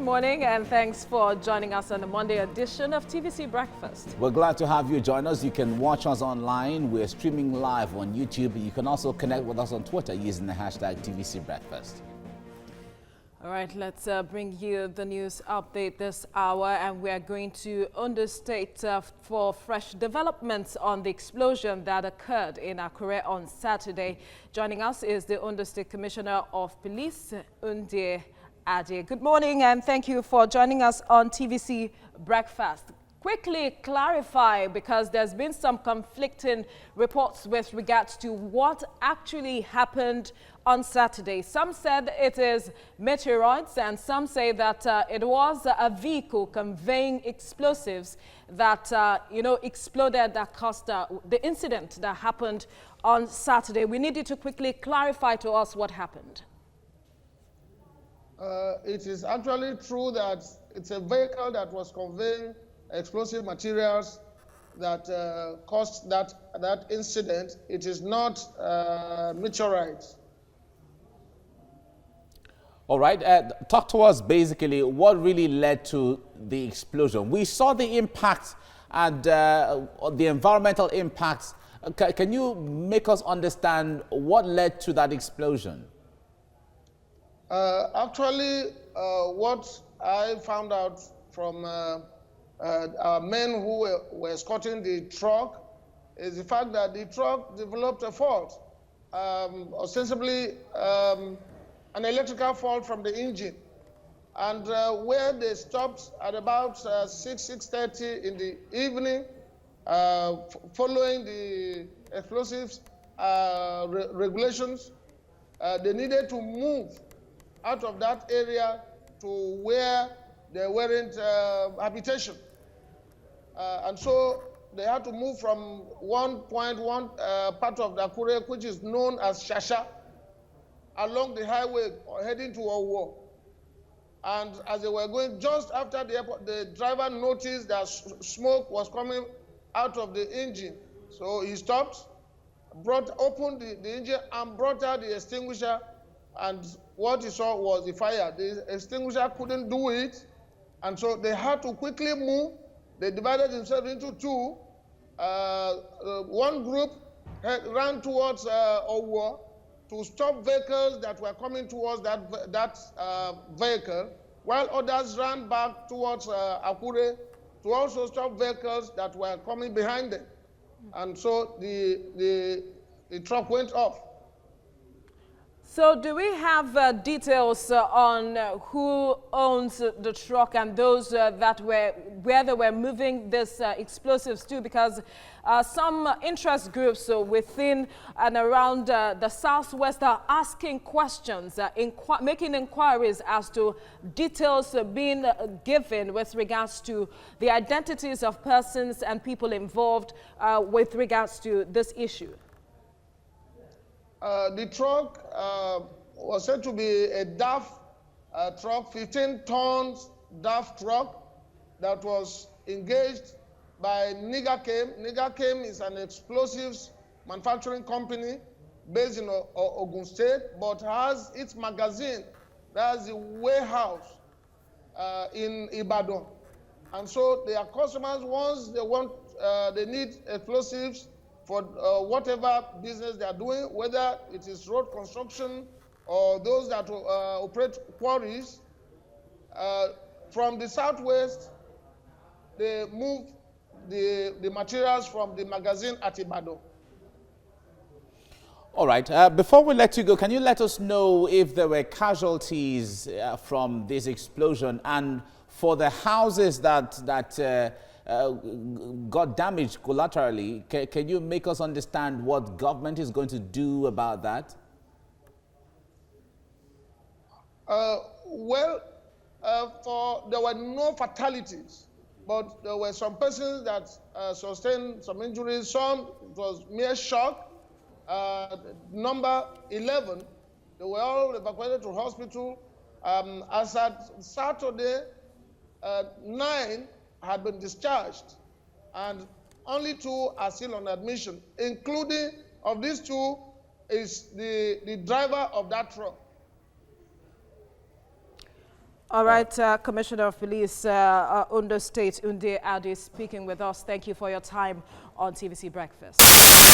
morning and thanks for joining us on the Monday edition of TVC Breakfast. We're glad to have you join us. You can watch us online. We're streaming live on YouTube. You can also connect with us on Twitter using the hashtag TVC Breakfast. All right, let's bring you the news update this hour, and we are going to Ondo State for fresh developments on the explosion that occurred in Akure on Saturday. Joining us is the Ondo State Commissioner of Police, Undo ADIE. Good morning and thank you for joining us on TVC Breakfast. Quickly clarify, because there's been some conflicting reports with regards to what actually happened on Saturday. Some said it is meteoroids and some say that it was a vehicle conveying explosives that, exploded, that caused the incident that happened on Saturday. We need you to quickly clarify to us what happened. It is actually true that it's a vehicle that was conveying explosive materials that caused that incident. It is not meteorites. All right, talk to us basically what really led to the explosion. We saw the impact and the environmental impacts. Can you make us understand what led to that explosion? Actually, what I found out from our men who were escorting the truck is the fact that the truck developed a fault, ostensibly an electrical fault from the engine. And where they stopped at about 6:30 in the evening, following the explosives regulations, they needed to move out of that area to where there weren't habitation. And so they had to move from one part of the Akure, which is known as Shasha, along the highway heading to Owo. And as they were going, just after the airport, the driver noticed that smoke was coming out of the engine. So he stopped, opened the engine and brought out the extinguisher, and what he saw was the fire. The extinguisher couldn't do it, and so they had to quickly move. They divided themselves into two. One group ran towards Owo to stop vehicles that were coming towards that vehicle, while others ran back towards Akure to also stop vehicles that were coming behind them. And so the truck went off. So do we have details on who owns the truck and those that were, where they were moving these explosives to? Because some interest groups within and around the Southwest are asking questions, making inquiries as to details being given with regards to the identities of persons and people involved with regards to this issue. The truck was said to be a DAF truck, 15 tons DAF truck that was engaged by Nigakem. Nigakem is an explosives manufacturing company based in Ogun State, but has its magazine, that's the warehouse in Ibadan. And so their customers, once they want, they need explosives for whatever business they are doing, whether it is road construction or those that operate quarries, from the Southwest, they move the materials from the magazine at Ibadan. All right, before we let you go, can you let us know if there were casualties from this explosion, and for the houses that got damaged collaterally, can you make us understand what government is going to do about that? There were no fatalities, but there were some persons that sustained some injuries. Some, it was mere shock. Number 11, they were all evacuated to hospital. As at Saturday, 9 had been discharged, and only 2 are still on admission, including, of these 2, is the driver of that truck. All right, Commissioner of Police, Ondo State, ADIE, speaking with us. Thank you for your time on TVC Breakfast.